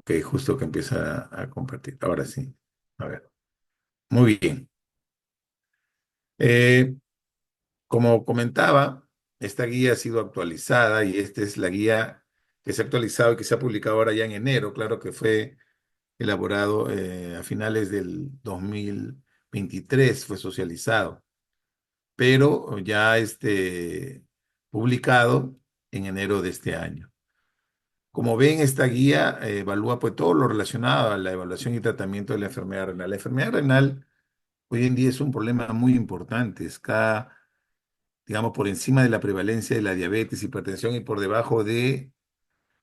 Ok, justo que empieza a compartir. Ahora sí. A ver. Muy bien. Eh, Como comentaba, esta guía ha sido actualizada y esta es la guía que se ha actualizado y que se ha publicado ahora ya en enero. Claro que fue elaborado a finales del 2023, fue socializado, pero ya publicado en enero de este año. Como ven, esta guía evalúa pues todo lo relacionado a la evaluación y tratamiento de la enfermedad renal. La enfermedad renal hoy en día es un problema muy importante. Está, digamos, por encima de la prevalencia de la diabetes, hipertensión y por debajo de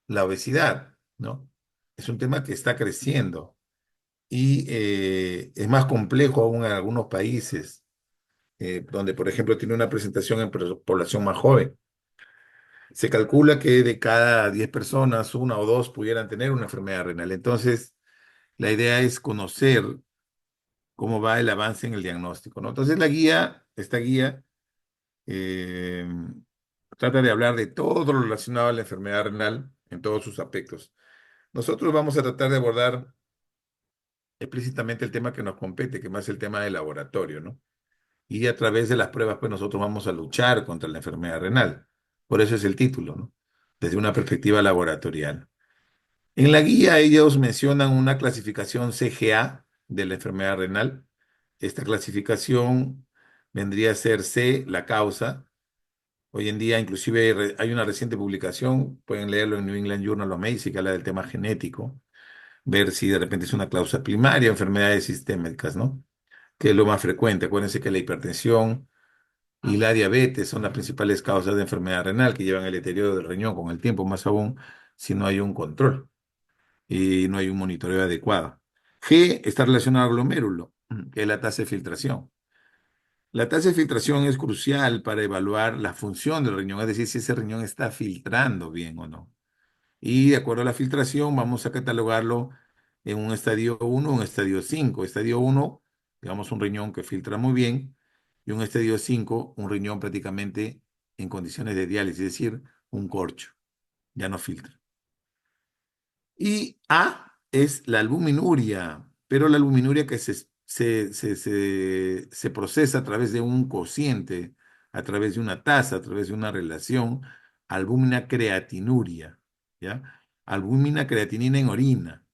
la obesidad, ¿no? Es un tema que está creciendo y es más complejo aún en algunos países, donde, por ejemplo, tiene una presentación en población más joven. Se calcula que de cada 10 personas, una o dos pudieran tener una enfermedad renal. Entonces, la idea es conocer cómo va el avance en el diagnóstico, ¿no? Entonces, esta guía, eh, trata de hablar de todo lo relacionado a la enfermedad renal en todos sus aspectos. Nosotros vamos a tratar de abordar explícitamente el tema que nos compete, que más es el tema del laboratorio, ¿no? Y a través de las pruebas, pues nosotros vamos a luchar contra la enfermedad renal. Por eso es el título, ¿no? Desde una perspectiva laboratorial. En la guía ellos mencionan una clasificación CGA de la enfermedad renal. Esta clasificación vendría a ser C, la causa. Hoy en día inclusive hay una reciente publicación, pueden leerlo en New England Journal of Medicine, que habla del tema genético, ver si de repente es una causa primaria, enfermedades sistémicas, ¿no? Que es lo más frecuente. Acuérdense que la hipertensión y la diabetes son las principales causas de enfermedad renal que llevan al deterioro del riñón con el tiempo, más aún si no hay un control y no hay un monitoreo adecuado. G está relacionado al glomérulo, que es la tasa de filtración. La tasa de filtración es crucial para evaluar la función del riñón, es decir, si ese riñón está filtrando bien o no. Y de acuerdo a la filtración, vamos a catalogarlo en un estadio 1, un estadio 5. Estadio 1, digamos, un riñón que filtra muy bien, y un estadio 5, un riñón prácticamente en condiciones de diálisis, es decir, un corcho, ya no filtra. Y A es la albuminuria, pero la albuminuria que se procesa a través de un cociente, a través de una tasa, a través de una relación, albúmina creatinuria, ¿ya? Albúmina creatinina en orina.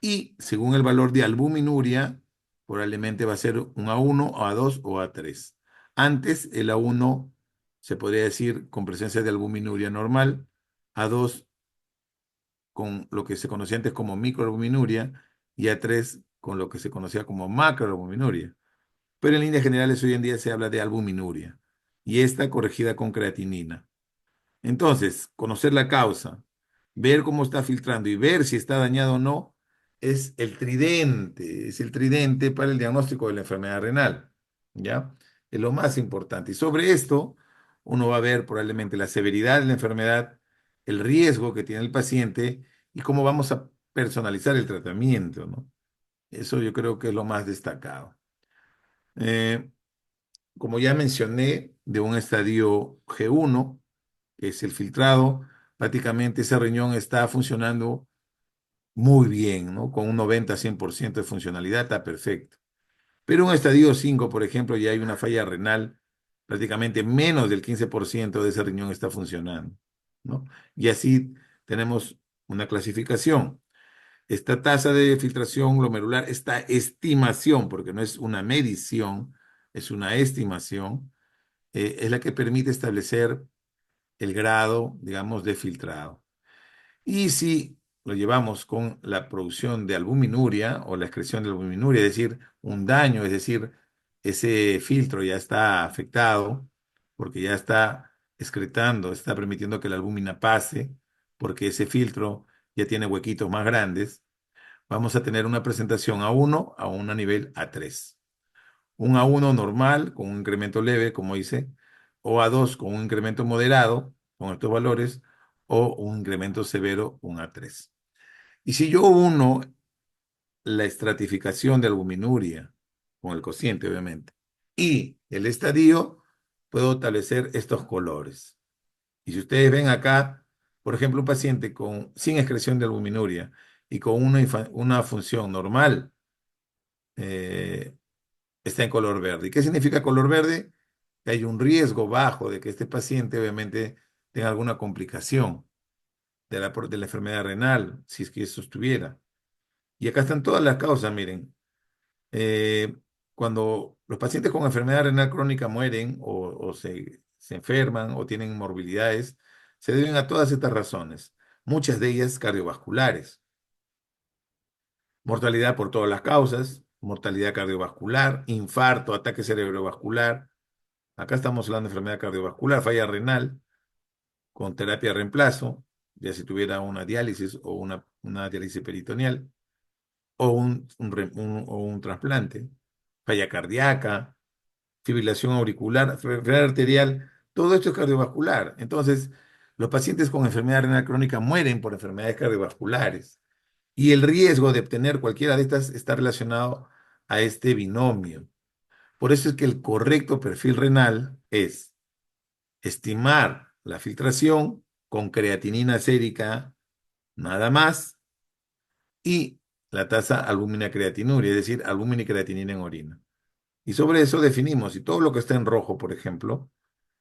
Y según el valor de albuminuria, probablemente va a ser un A1, A2 o A3. Antes el A1 se podría decir con presencia de albuminuria normal, A2 con lo que se conocía antes como microalbuminuria y A3 con lo que se conocía como macroalbuminuria. Pero en líneas generales hoy en día se habla de albuminuria y esta corregida con creatinina. Entonces, conocer la causa, ver cómo está filtrando y ver si está dañado o no, es el tridente para el diagnóstico de la enfermedad renal, ¿ya? Es lo más importante. Y sobre esto, uno va a ver probablemente la severidad de la enfermedad, el riesgo que tiene el paciente y cómo vamos a personalizar el tratamiento, ¿no? Eso yo creo que es lo más destacado. Eh, Como ya mencioné, de un estadio G1, que es el filtrado, prácticamente ese riñón está funcionando muy bien, ¿no? Con un 90-100% de funcionalidad, está perfecto. Pero un estadio 5, por ejemplo, ya hay una falla renal, prácticamente menos del 15% de ese riñón está funcionando, ¿no? Y así tenemos una clasificación. Esta tasa de filtración glomerular, esta estimación, porque no es una medición, es una estimación, es la que permite establecer el grado, digamos, de filtrado. Y si lo llevamos con la producción de albuminuria o la excreción de albuminuria, es decir, un daño, es decir, ese filtro ya está afectado porque ya está excretando, está permitiendo que la albúmina pase, porque ese filtro ya tiene huequitos más grandes, vamos a tener una presentación A1 a un nivel A3. Un A1 normal con un incremento leve, como dice, o A2 con un incremento moderado con estos valores, o un incremento severo, un A3. Y si yo uno la estratificación de albuminuria, con el cociente obviamente, y el estadio, puedo establecer estos colores. Y si ustedes ven acá, por ejemplo, un paciente sin excreción de albuminuria y con una función normal, eh, está en color verde. ¿Y qué significa color verde? Que hay un riesgo bajo de que este paciente obviamente tenga alguna complicación de la enfermedad renal, si es que eso estuviera. Y acá están todas las causas, miren. Eh, Cuando los pacientes con enfermedad renal crónica mueren o se enferman o tienen morbilidades, se deben a todas estas razones, muchas de ellas cardiovasculares. Mortalidad por todas las causas, mortalidad cardiovascular, infarto, ataque cerebrovascular. Acá estamos hablando de enfermedad cardiovascular, falla renal, con terapia de reemplazo, ya si tuviera una diálisis o una diálisis peritoneal, o un trasplante, falla cardíaca, fibrilación auricular, enfermedad arterial, todo esto es cardiovascular. Entonces, los pacientes con enfermedad renal crónica mueren por enfermedades cardiovasculares. Y el riesgo de obtener cualquiera de estas está relacionado a este binomio. Por eso es que el correcto perfil renal es estimar la filtración con creatinina sérica nada más y la tasa albúmina creatinuria, es decir, albúmina y creatinina en orina. Y sobre eso definimos si todo lo que está en rojo, por ejemplo,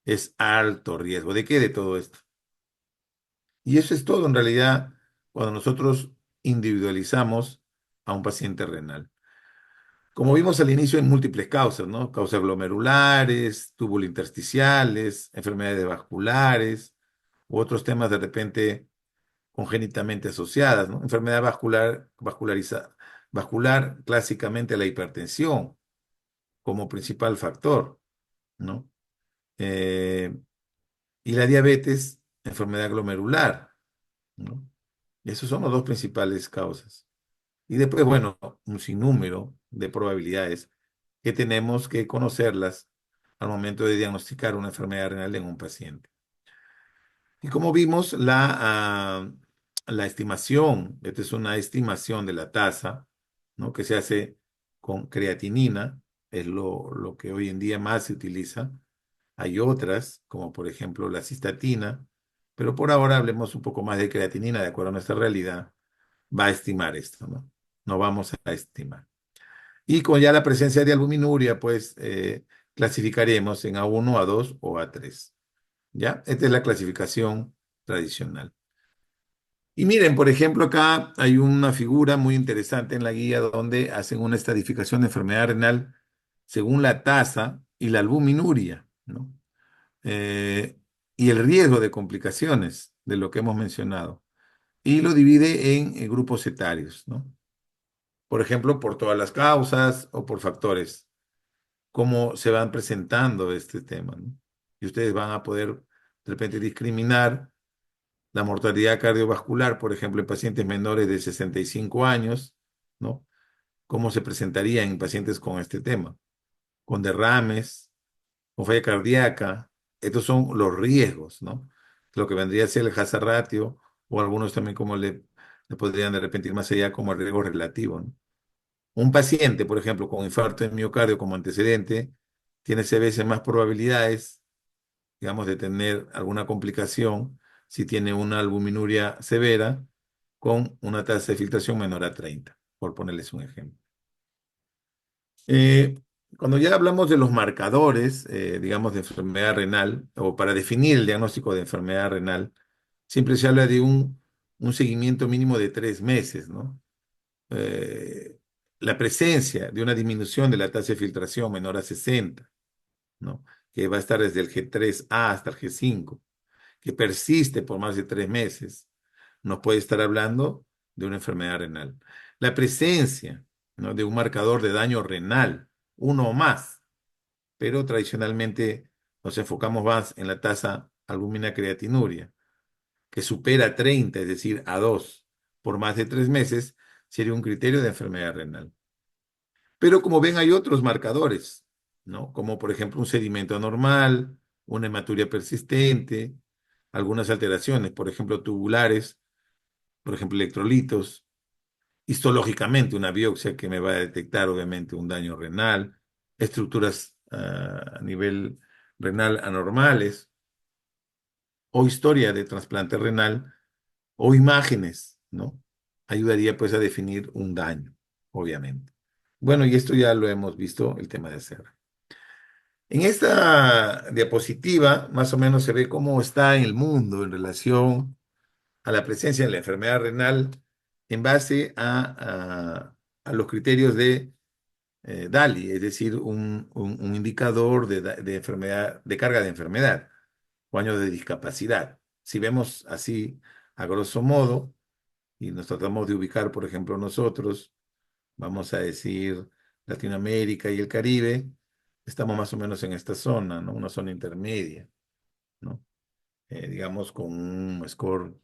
es alto riesgo. ¿De qué? De todo esto. Y eso es todo en realidad cuando nosotros individualizamos a un paciente renal. Como vimos al inicio, hay múltiples causas, ¿no? Causas glomerulares, intersticiales, enfermedades vasculares, u otros temas de repente congénitamente asociadas, ¿no? Enfermedad vascular, clásicamente la hipertensión como principal factor, ¿no? Eh, y la diabetes, enfermedad glomerular, ¿no? Y esos son las dos principales causas. Y después, bueno, un sinnúmero de probabilidades que tenemos que conocerlas al momento de diagnosticar una enfermedad renal en un paciente. Y como vimos, la estimación, esta es una estimación de la tasa, ¿no? Que se hace con creatinina, es lo que hoy en día más se utiliza. Hay otras, como por ejemplo la cistatina, pero por ahora hablemos un poco más de creatinina, de acuerdo a nuestra realidad, va a estimar esto, ¿no? No vamos a estimar. Y con ya la presencia de albuminuria, pues clasificaremos en A1, A2 o A3. ¿Ya? Esta es la clasificación tradicional. Y miren, por ejemplo, acá hay una figura muy interesante en la guía donde hacen una estadificación de enfermedad renal según la tasa y la albuminuria, ¿no? Eh, y el riesgo de complicaciones de lo que hemos mencionado. Y lo divide en grupos etarios, ¿no? Por ejemplo, por todas las causas o por factores, cómo se van presentando este tema, ¿no? Y ustedes van a poder de repente discriminar la mortalidad cardiovascular, por ejemplo, en pacientes menores de 65 años, ¿no? ¿Cómo se presentaría en pacientes con este tema? Con derrames, con falla cardíaca. Estos son los riesgos, ¿no? Lo que vendría a ser el hazard ratio, o algunos también como le podrían de repente ir más allá como el riesgo relativo, ¿no? Un paciente, por ejemplo, con infarto de miocardio como antecedente, tiene 6 veces más probabilidades, digamos, de tener alguna complicación si tiene una albuminuria severa con una tasa de filtración menor a 30, por ponerles un ejemplo. Eh, Cuando ya hablamos de los marcadores, digamos, de enfermedad renal, o para definir el diagnóstico de enfermedad renal, siempre se habla de un seguimiento mínimo de 3 meses, ¿no? eh, la presencia de una disminución de la tasa de filtración menor a 60, ¿no? Que va a estar desde el G3A hasta el G5, que persiste por más de 3 meses, nos puede estar hablando de una enfermedad renal. La presencia, ¿no? De un marcador de daño renal, uno o más, pero tradicionalmente nos enfocamos más en la tasa albúmina creatinuria, que supera 30, es decir, a 2 por más de 3 meses, sería un criterio de enfermedad renal. Pero como ven, hay otros marcadores, ¿no? Como por ejemplo un sedimento anormal, una hematuria persistente, algunas alteraciones, por ejemplo, tubulares, por ejemplo, electrolitos, histológicamente una biopsia que me va a detectar obviamente un daño renal, estructuras a nivel renal anormales, o historia de trasplante renal, o imágenes, ¿no? ayudaría pues a definir un daño, obviamente. Bueno, y esto ya lo hemos visto, el tema de hacer. En esta diapositiva, más o menos se ve cómo está el mundo en relación a la presencia de la enfermedad renal en base a los criterios de DALI, es decir, un indicador de enfermedad, de carga de enfermedad o años de discapacidad. Si vemos así, a grosso modo, y nos tratamos de ubicar, por ejemplo, nosotros, vamos a decir Latinoamérica y el Caribe, estamos más o menos en esta zona, ¿no? Una zona intermedia, ¿no? Digamos con un score,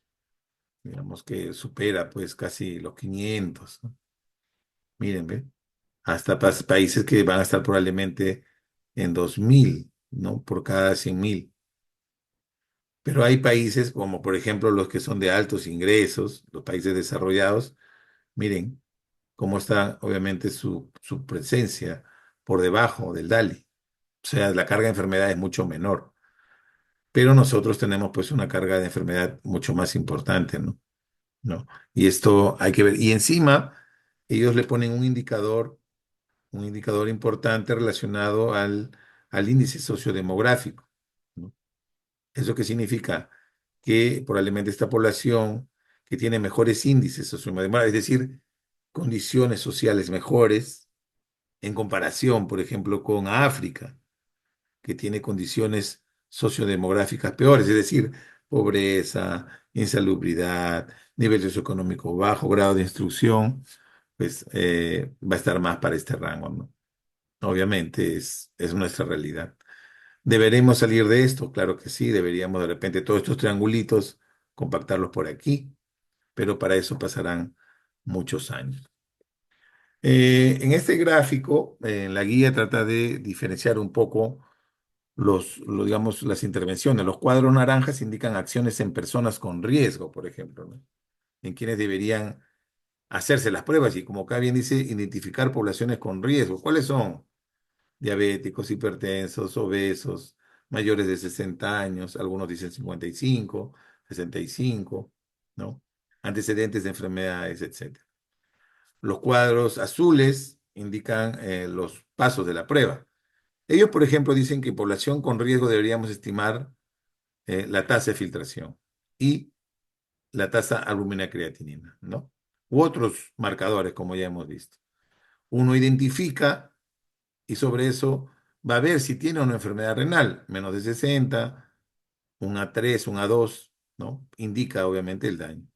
digamos que supera pues casi los 500, ¿no? Miren, ¿ve? Hasta países que van a estar probablemente en 2000, ¿no? Por cada 100.000. Pero hay países como por ejemplo los que son de altos ingresos, los países desarrollados, miren cómo está obviamente su presencia por debajo del DALI. O sea, la carga de enfermedad es mucho menor. Pero nosotros tenemos pues una carga de enfermedad mucho más importante, ¿no? ¿No? Y esto hay que ver. Y encima, ellos le ponen un indicador importante relacionado al índice sociodemográfico, ¿no? ¿Eso qué significa? Que probablemente esta población que tiene mejores índices sociodemográficos, es decir, condiciones sociales mejores, en comparación, por ejemplo, con África, que tiene condiciones sociodemográficas peores, es decir, pobreza, insalubridad, nivel socioeconómico bajo, grado de instrucción, pues va a estar más para este rango, ¿no? Obviamente es nuestra realidad. ¿Deberemos salir de esto? Claro que sí, deberíamos de repente todos estos triangulitos compactarlos por aquí, pero para eso pasarán muchos años. En este gráfico, la guía trata de diferenciar un poco digamos, las intervenciones. Los cuadros naranjas indican acciones en personas con riesgo, por ejemplo, ¿no? En quienes deberían hacerse las pruebas y, como acá bien dice, identificar poblaciones con riesgo. ¿Cuáles son? Diabéticos, hipertensos, obesos, mayores de 60 años, algunos dicen 55, 65, ¿no? Antecedentes de enfermedades, etcétera. Los cuadros azules indican los pasos de la prueba. Ellos, por ejemplo, dicen que en población con riesgo deberíamos estimar la tasa de filtración y la tasa albúmina creatinina, ¿no? U otros marcadores, como ya hemos visto. Uno identifica y sobre eso va a ver si tiene una enfermedad renal, menos de 60, un A3, un A2, ¿no? Indica obviamente el daño.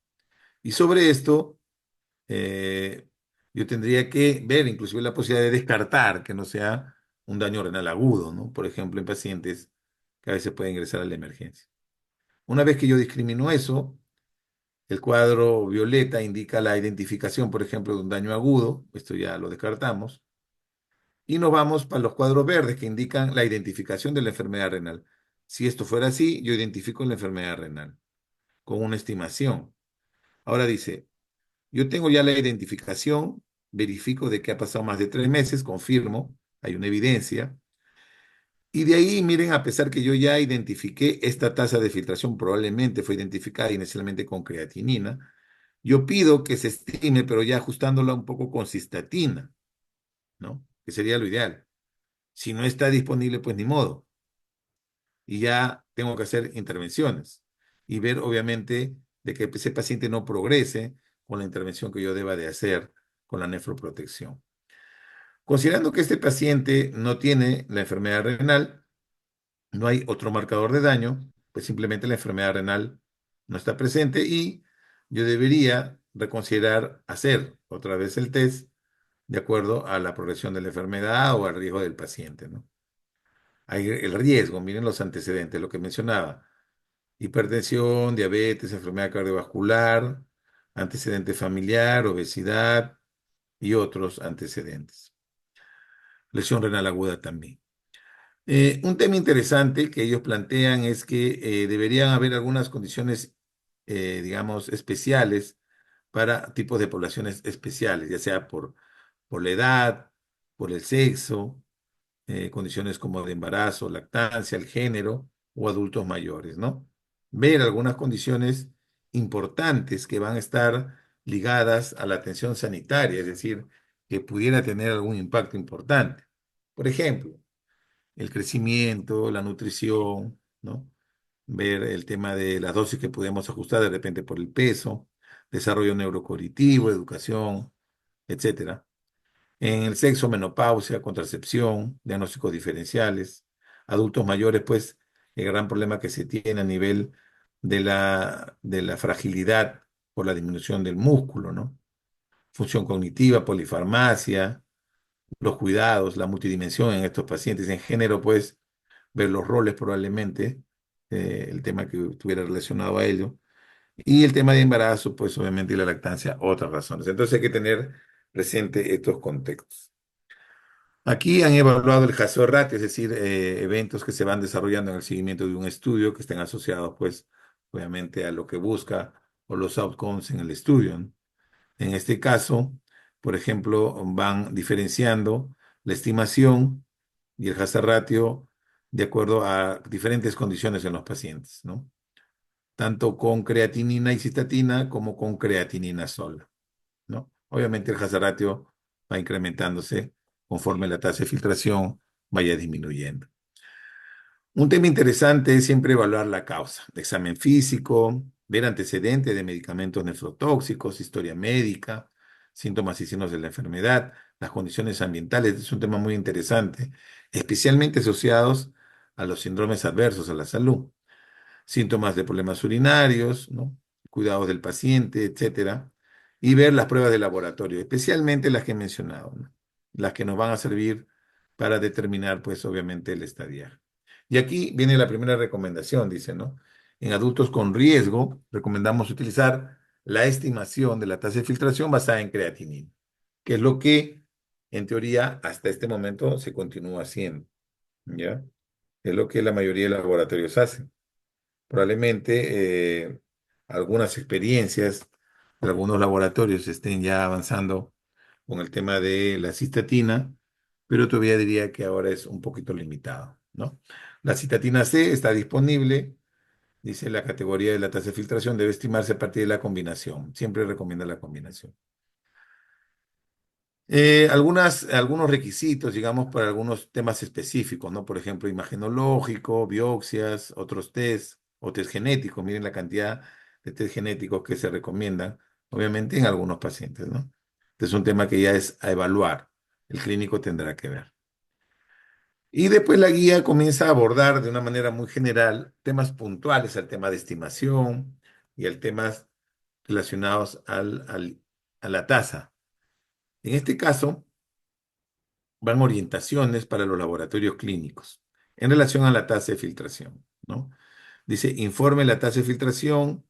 Y sobre esto, eh, yo tendría que ver inclusive la posibilidad de descartar que no sea un daño renal agudo, ¿no? Por ejemplo, en pacientes que a veces pueden ingresar a la emergencia. Una vez que yo discrimino eso, el cuadro violeta indica la identificación, por ejemplo, de un daño agudo, esto ya lo descartamos, y nos vamos para los cuadros verdes que indican la identificación de la enfermedad renal. Si esto fuera así, yo identifico la enfermedad renal con una estimación. Ahora dice, yo tengo ya la identificación, verifico de que ha pasado más de 3 meses, confirmo, hay una evidencia, y de ahí, miren, a pesar que yo ya identifiqué esta tasa de filtración, probablemente fue identificada inicialmente con creatinina, yo pido que se estime, pero ya ajustándola un poco con cistatina, ¿no? Que sería lo ideal. Si no está disponible, pues ni modo. Y ya tengo que hacer intervenciones y ver, obviamente, de que ese paciente no progrese con la intervención que yo deba de hacer con la nefroprotección. Considerando que este paciente no tiene la enfermedad renal, no hay otro marcador de daño, pues simplemente la enfermedad renal no está presente y yo debería reconsiderar hacer otra vez el test de acuerdo a la progresión de la enfermedad o al riesgo del paciente, ¿no? Hay el riesgo, miren los antecedentes, lo que mencionaba, hipertensión, diabetes, enfermedad cardiovascular, antecedente familiar, obesidad y otros antecedentes. Lesión renal aguda también. Un tema interesante que ellos plantean es que deberían haber algunas condiciones, digamos, especiales para tipos de poblaciones especiales, ya sea por la edad, por el sexo, condiciones como de embarazo, lactancia, el género o adultos mayores, ¿no? Ver algunas condiciones importantes que van a estar ligadas a la atención sanitaria, es decir, que pudiera tener algún impacto importante. Por ejemplo, el crecimiento, la nutrición, ¿no? Ver el tema de las dosis que podemos ajustar de repente por el peso, desarrollo neurocognitivo, educación, etcétera. En el sexo, menopausia, contracepción, diagnósticos diferenciales. Adultos mayores, pues, el gran problema que se tiene a nivel de la fragilidad por la disminución del músculo, ¿no? Función cognitiva, polifarmacia, los cuidados, la multidimensión en estos pacientes. En género, pues, ver los roles probablemente, el tema que estuviera relacionado a ello. Y el tema de embarazo, pues, obviamente, y la lactancia, otras razones. Entonces hay que tener presente estos contextos. Aquí han evaluado el hazard ratio, es decir, eventos que se van desarrollando en el seguimiento de un estudio que estén asociados, pues, obviamente, a lo que busca o los outcomes en el estudio, ¿no? En este caso, por ejemplo, van diferenciando la estimación y el hazard ratio de acuerdo a diferentes condiciones en los pacientes, ¿no? Tanto con creatinina y cistatina como con creatinina sola, ¿no? Obviamente el hazard ratio va incrementándose conforme la tasa de filtración vaya disminuyendo. Un tema interesante es siempre evaluar la causa, examen físico, ver antecedentes de medicamentos nefrotóxicos, historia médica, síntomas y signos de la enfermedad, las condiciones ambientales. Es un tema muy interesante, especialmente asociados a los síndromes adversos a la salud, síntomas de problemas urinarios, ¿no? Cuidados del paciente, etcétera, y ver las pruebas de laboratorio, especialmente las que he mencionado, ¿no? Las que nos van a servir para determinar, pues, obviamente, el estadio. Y aquí viene la primera recomendación, dice, ¿no? En adultos con riesgo, recomendamos utilizar la estimación de la tasa de filtración basada en creatinina, que es lo que, en teoría, hasta este momento se continúa haciendo, ¿ya? Es lo que la mayoría de laboratorios hacen. Probablemente algunas experiencias de algunos laboratorios estén ya avanzando con el tema de la cistatina, pero todavía diría que ahora es un poquito limitado, ¿no? La cistatina C está disponible, dice la categoría de la tasa de filtración, debe estimarse a partir de la combinación. Siempre recomienda la combinación. Algunos requisitos, digamos, para algunos temas específicos, ¿no? Por ejemplo, imagenológico, biopsias, otros test o test genéticos. Miren la cantidad de test genéticos que se recomiendan, obviamente, en algunos pacientes, ¿no? Este es un tema que ya es a evaluar. El clínico tendrá que ver. Y después la guía comienza a abordar de una manera muy general temas puntuales al tema de estimación y al temas relacionados a la tasa. En este caso, van orientaciones para los laboratorios clínicos en relación a la tasa de filtración, ¿no? Dice, informe la tasa de filtración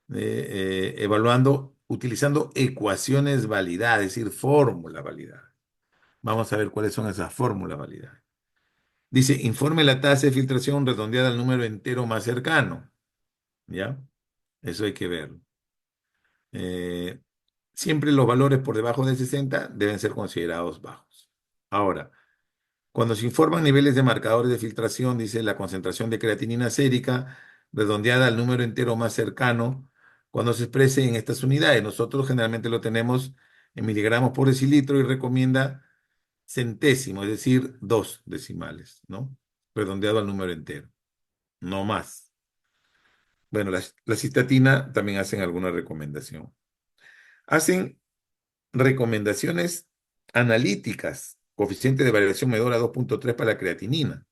evaluando, utilizando ecuaciones validadas, es decir, fórmula validada. Vamos a ver cuáles son esas fórmulas validadas. Dice, informe la tasa de filtración redondeada al número entero más cercano, ¿ya? Eso hay que verlo. Eh, Siempre los valores por debajo de 60 deben ser considerados bajos. Ahora, cuando se informan niveles de marcadores de filtración, dice la concentración de creatinina sérica redondeada al número entero más cercano, cuando se exprese en estas unidades. Nosotros generalmente lo tenemos en miligramos por decilitro y recomienda centésimo, es decir, 2 decimales, ¿no? Redondeado al número entero, no más. Bueno, la cistatina también hacen alguna recomendación. Hacen recomendaciones analíticas, coeficiente de variación medora 2,3 para la creatinina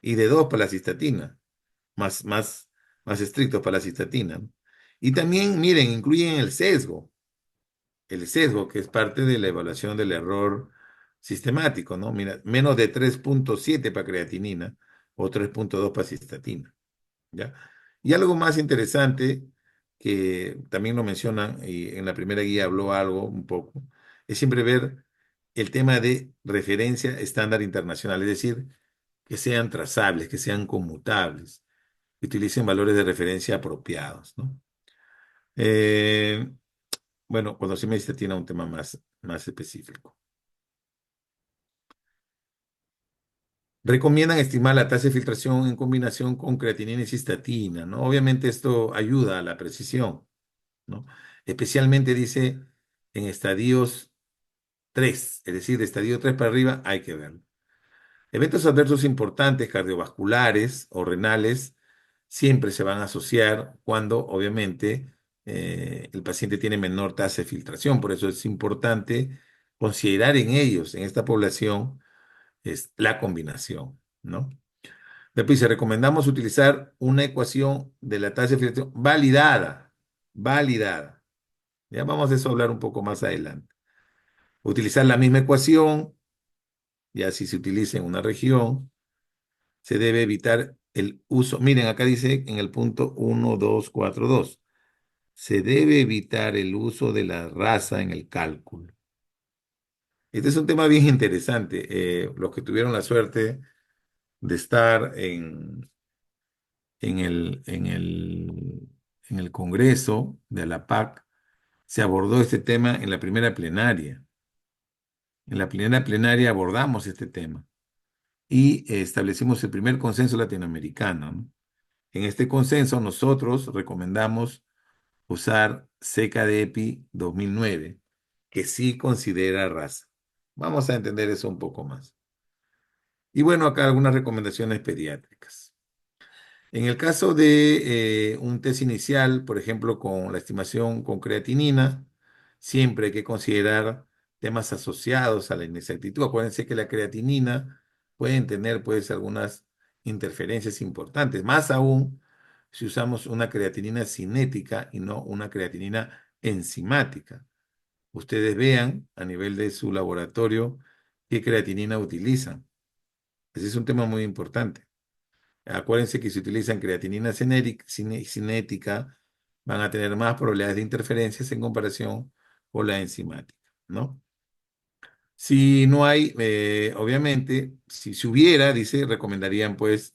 y de 2 para la cistatina, más estrictos para la cistatina, ¿no? Y también, miren, incluyen el sesgo que es parte de la evaluación del error sistemático, ¿no? Mira, menos de 3,7 para creatinina o 3,2 para cistatina, ¿ya? Y algo más interesante que también lo mencionan y en la primera guía habló algo un poco, es siempre ver el tema de referencia estándar internacional, es decir, que sean trazables, que sean conmutables, que utilicen valores de referencia apropiados, ¿no? Eh, bueno, cuando se me dice tiene un tema más específico. Recomiendan estimar la tasa de filtración en combinación con creatinina y cistatina, ¿no? Obviamente esto ayuda a la precisión. ¿no? Especialmente dice en estadios 3, es decir, de estadio 3 para arriba hay que verlo. Eventos adversos importantes, cardiovasculares o renales, siempre se van a asociar cuando, obviamente, el paciente tiene menor tasa de filtración. Por eso es importante considerar en ellos, en esta población, es la combinación, ¿no? Después dice, recomendamos utilizar una ecuación de la tasa de filtración validada, validada. Ya vamos a eso a hablar un poco más adelante. Utilizar la misma ecuación, ya si se utiliza en una región, se debe evitar el uso. Miren, acá dice en el punto 1242, se debe evitar el uso de la raza en el cálculo. Este es un tema bien interesante. Los que tuvieron la suerte de estar en el Congreso de la PAC, se abordó este tema en la primera plenaria. En la primera plenaria abordamos este tema y establecimos el primer consenso latinoamericano, ¿no? En este consenso nosotros recomendamos usar CKD-EPI 2009, que sí considera raza. Vamos a entender eso un poco más. Y bueno, acá algunas recomendaciones pediátricas. En el caso de un test inicial, por ejemplo, con la estimación con creatinina, siempre hay que considerar temas asociados a la inexactitud. Acuérdense que la creatinina pueden tener pues algunas interferencias importantes, más aún si usamos una creatinina cinética y no una creatinina enzimática. Ustedes vean a nivel de su laboratorio qué creatinina utilizan. Ese es un tema muy importante. Acuérdense que si utilizan creatinina cinética, van a tener más probabilidades de interferencias en comparación con la enzimática, ¿no? Si no hay, obviamente, si hubiera, dice, recomendarían pues,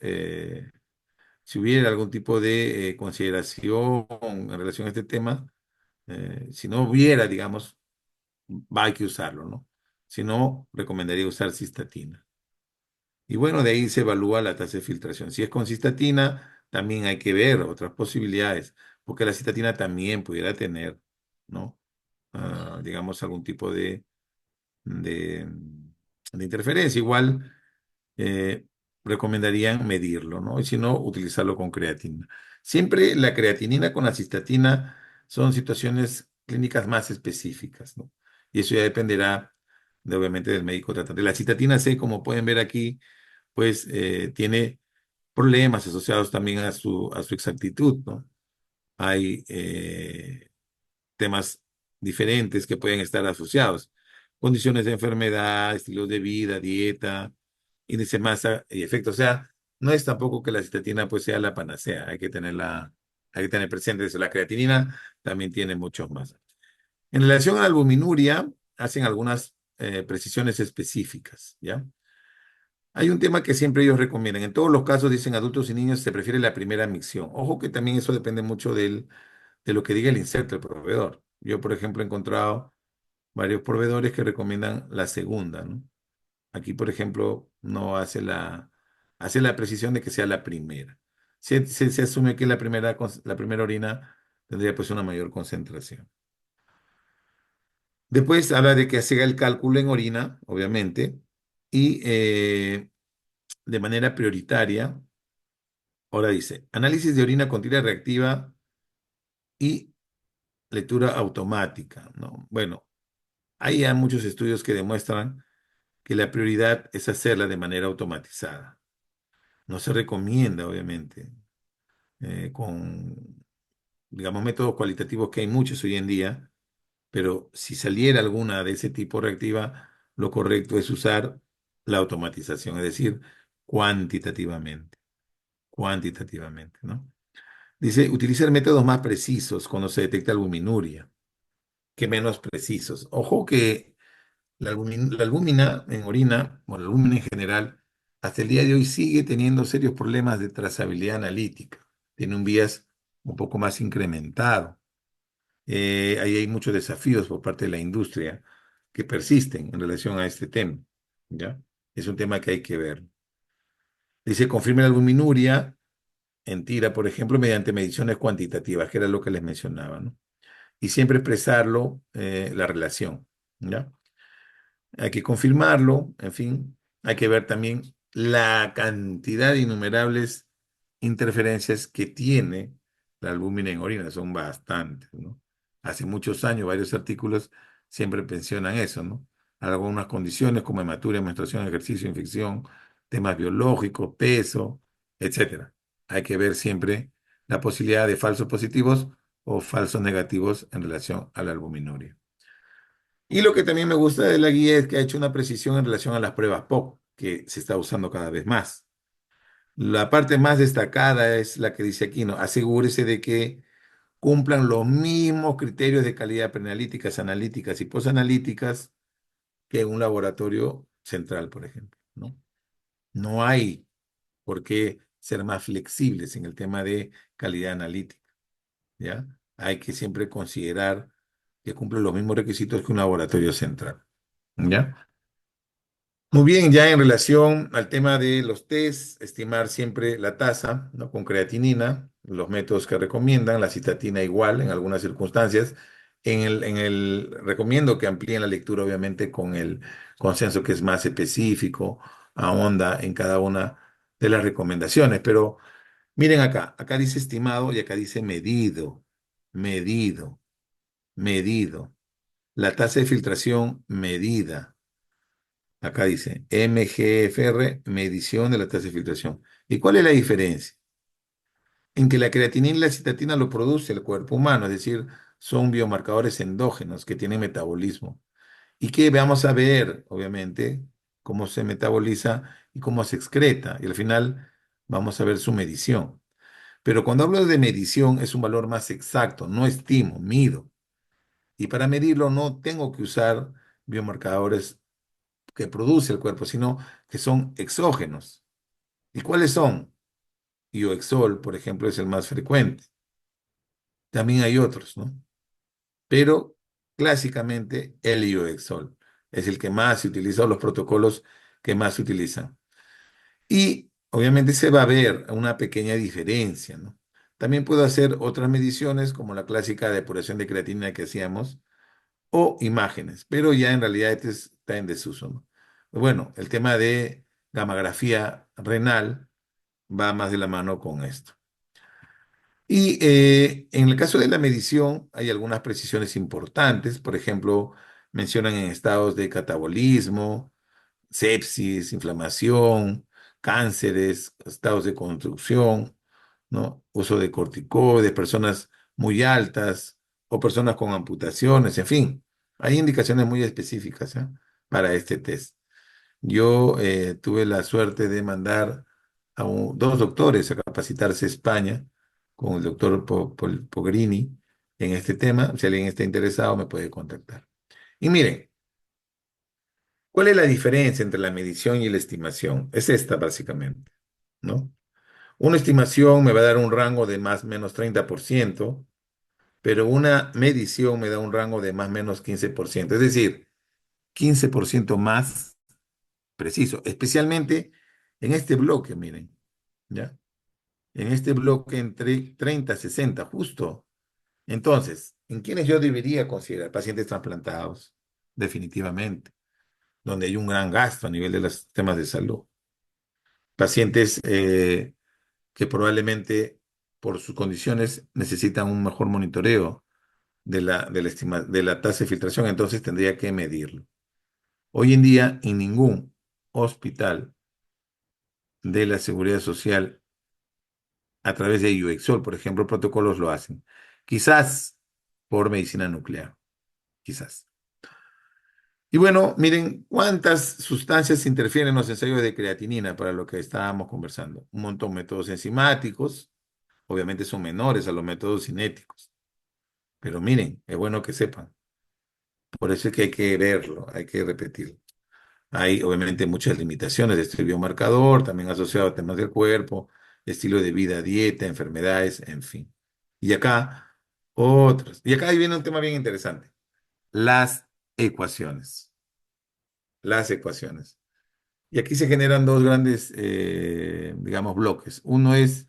si hubiera algún tipo de consideración en relación a este tema, si no hubiera, digamos, hay que usarlo, ¿no? Si no, recomendaría usar cistatina. Y bueno, de ahí se evalúa la tasa de filtración. Si es con cistatina, también hay que ver otras posibilidades, porque la cistatina también pudiera tener, ¿no? Digamos, algún tipo de, de interferencia. Igual recomendarían medirlo, ¿no? Y si no, utilizarlo con creatina. Siempre la creatinina con la cistatina son situaciones clínicas más específicas, ¿no? Y eso ya dependerá, obviamente, del médico tratante. La cistatina C, como pueden ver aquí, pues tiene problemas asociados también a su exactitud, ¿no? Hay temas diferentes que pueden estar asociados. Condiciones de enfermedad, estilos de vida, dieta, índice de masa y efecto. O sea, no es tampoco que la cistatina pues sea la panacea, hay que tener presente eso. La creatinina también tiene muchos más. En relación a la albuminuria, hacen algunas precisiones específicas, ¿ya? Hay un tema que siempre ellos recomiendan. En todos los casos, dicen adultos y niños, se prefiere la primera micción. Ojo que también eso depende mucho de lo que diga el inserto, el proveedor. Yo, por ejemplo, he encontrado varios proveedores que recomiendan la segunda, ¿no? Aquí, por ejemplo, no hace la precisión de que sea la primera. Se asume que la primera orina tendría pues una mayor concentración. Después habla de que se haga el cálculo en orina, obviamente, y de manera prioritaria. Ahora dice, análisis de orina con tira reactiva y lectura automática, ¿no? Bueno, hay ya muchos estudios que demuestran que la prioridad es hacerla de manera automatizada. No se recomienda, obviamente, con, digamos, métodos cualitativos que hay muchos hoy en día, pero si saliera alguna de ese tipo reactiva, lo correcto es usar la automatización, es decir, cuantitativamente, cuantitativamente, ¿no? Dice, utilizar métodos más precisos cuando se detecta albuminuria que menos precisos. Ojo que la albúmina en orina, o la albúmina en general, hasta el día de hoy sigue teniendo serios problemas de trazabilidad analítica. Tiene un bias un poco más incrementado. Ahí hay muchos desafíos por parte de la industria que persisten en relación a este tema. ¿Ya? Es un tema que hay que ver. Dice, confirme la albuminuria en tira, por ejemplo, mediante mediciones cuantitativas, que era lo que les mencionaba, ¿no? y siempre expresarlo, la relación, ¿ya? Hay que confirmarlo, en fin, hay que ver también la cantidad de innumerables interferencias que tiene la albúmina en orina, son bastantes, ¿no? Hace muchos años, varios artículos siempre mencionan eso, ¿no? Algunas condiciones como hematuria, menstruación, ejercicio, infección, temas biológicos, peso, etcétera. Hay que ver siempre la posibilidad de falsos positivos o falsos negativos en relación a la albuminuria. Y lo que también me gusta de la guía es que ha hecho una precisión en relación a las pruebas POC, que se está usando cada vez más. La parte más destacada es la que dice aquí, ¿no? Asegúrese de que cumplan los mismos criterios de calidad preanalíticas, analíticas y posanalíticas que un laboratorio central, por ejemplo, ¿no? No hay por qué ser más flexibles en el tema de calidad analítica, ¿ya? Hay que siempre considerar que cumple los mismos requisitos que un laboratorio central, ¿ya? Muy bien, ya en relación al tema de los test, estimar siempre la tasa, ¿no? Con creatinina, los métodos que recomiendan, la cistatina igual en algunas circunstancias. Recomiendo que amplíen la lectura, obviamente, con el consenso que es más específico, ahonda en cada una de las recomendaciones. Pero miren acá dice estimado y acá dice medido, medido, medido. La tasa de filtración medida. Acá dice MGFR, medición de la tasa de filtración. ¿Y cuál es la diferencia? En que la creatinina y la cistatina lo produce el cuerpo humano, es decir, son biomarcadores endógenos que tienen metabolismo. Y que vamos a ver, obviamente, cómo se metaboliza y cómo se excreta. Y al final vamos a ver su medición. Pero cuando hablo de medición es un valor más exacto, no estimo, mido. Y para medirlo no tengo que usar biomarcadores que produce el cuerpo, sino que son exógenos. ¿Y cuáles son? Ioexol, por ejemplo, es el más frecuente. También hay otros, ¿no? Pero clásicamente el ioexol es el que más se utiliza, o los protocolos que más se utilizan. Y obviamente se va a ver una pequeña diferencia, ¿no? También puedo hacer otras mediciones, como la clásica depuración de creatinina que hacíamos, o imágenes, pero ya en realidad este está en desuso, ¿no? Bueno, el tema de gamografía renal va más de la mano con esto. Y en el caso de la medición hay algunas precisiones importantes, por ejemplo, mencionan en estados de catabolismo, sepsis, inflamación, cánceres, estados de construcción, ¿no? Uso de corticoides, personas muy altas o personas con amputaciones, en fin, hay indicaciones muy específicas, ¿eh? Para este test. Yo tuve la suerte de mandar a dos doctores a capacitarse a España con el doctor Pogrini en este tema. Si alguien está interesado, me puede contactar. Y miren, ¿cuál es la diferencia entre la medición y la estimación? Es esta, básicamente, ¿no? Una estimación me va a dar un rango de más o menos 30%, pero una medición me da un rango de más o menos 15%. Es decir, 15% más preciso, especialmente en este bloque, miren, ¿ya? En este bloque entre 30 y 60, justo. Entonces, ¿en quiénes yo debería considerar? Pacientes trasplantados, definitivamente, donde hay un gran gasto a nivel de los temas de salud. Pacientes que probablemente por sus condiciones necesitan un mejor monitoreo de la tasa de filtración, entonces tendría que medirlo. Hoy en día, en ningún hospital de la Seguridad Social, a través de UXOL, por ejemplo, protocolos lo hacen. Quizás por medicina nuclear, quizás. Y bueno, miren cuántas sustancias interfieren en los ensayos de creatinina para lo que estábamos conversando. Un montón de métodos enzimáticos, obviamente son menores a los métodos cinéticos, pero miren, es bueno que sepan. Por eso es que hay que verlo, hay que repetirlo. Hay obviamente muchas limitaciones de este biomarcador, también asociado a temas del cuerpo, estilo de vida, dieta, enfermedades, en fin. Y acá, otras. Y acá ahí viene un tema bien interesante. Las ecuaciones. Las ecuaciones. Y aquí se generan dos grandes, digamos, bloques. Uno es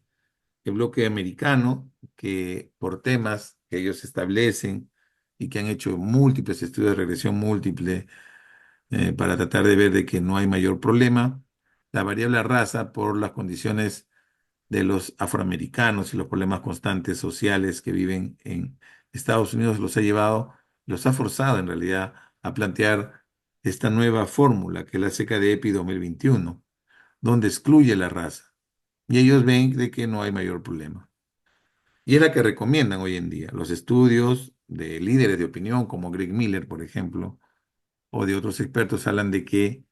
el bloque americano, que por temas que ellos establecen, y que han hecho múltiples estudios de regresión múltiple para tratar de ver de que no hay mayor problema. La variable raza por las condiciones de los afroamericanos y los problemas constantes sociales que viven en Estados Unidos los ha forzado en realidad a plantear esta nueva fórmula que es la CKD-EPI 2021, donde excluye la raza. Y ellos ven de que no hay mayor problema. Y es la que recomiendan hoy en día. Los estudios de líderes de opinión, como Greg Miller, por ejemplo, o de otros expertos, hablan de que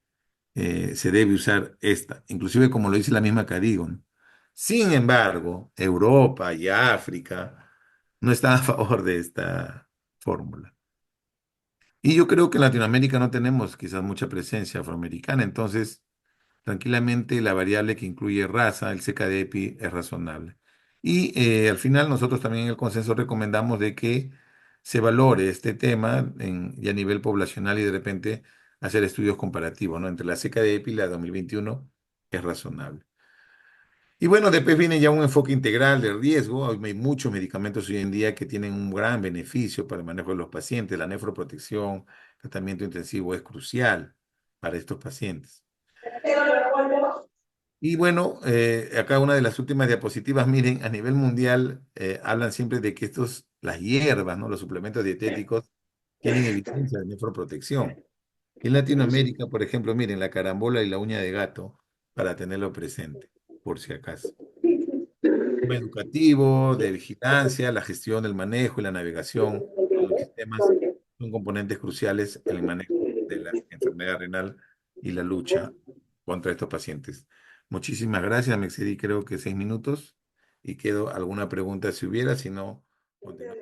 se debe usar esta, inclusive como lo dice la misma Cadogan. Sin embargo, Europa y África no están a favor de esta fórmula. Y yo creo que en Latinoamérica no tenemos quizás mucha presencia afroamericana, entonces tranquilamente la variable que incluye raza, el CKD-EPI, es razonable. Y al final nosotros también en el consenso recomendamos de que se valore este tema y a nivel poblacional y de repente hacer estudios comparativos, ¿no? Entre la CKD-EPI y la 2021 es razonable. Y bueno, después viene ya un enfoque integral de riesgo. Hay muchos medicamentos hoy en día que tienen un gran beneficio para el manejo de los pacientes. La nefroprotección, tratamiento intensivo es crucial para estos pacientes. Y bueno, acá una de las últimas diapositivas, miren, a nivel mundial hablan siempre de que las hierbas, ¿no? Los suplementos dietéticos tienen evidencia de nefroprotección. En Latinoamérica, por ejemplo, miren, la carambola y la uña de gato, para tenerlo presente, por si acaso. Tema educativo, de vigilancia, la gestión, el manejo y la navegación de los sistemas son componentes cruciales en el manejo de la enfermedad renal y la lucha contra estos pacientes. Muchísimas gracias, me excedí creo que 6 minutos y quedo alguna pregunta si hubiera, si no, continuamos.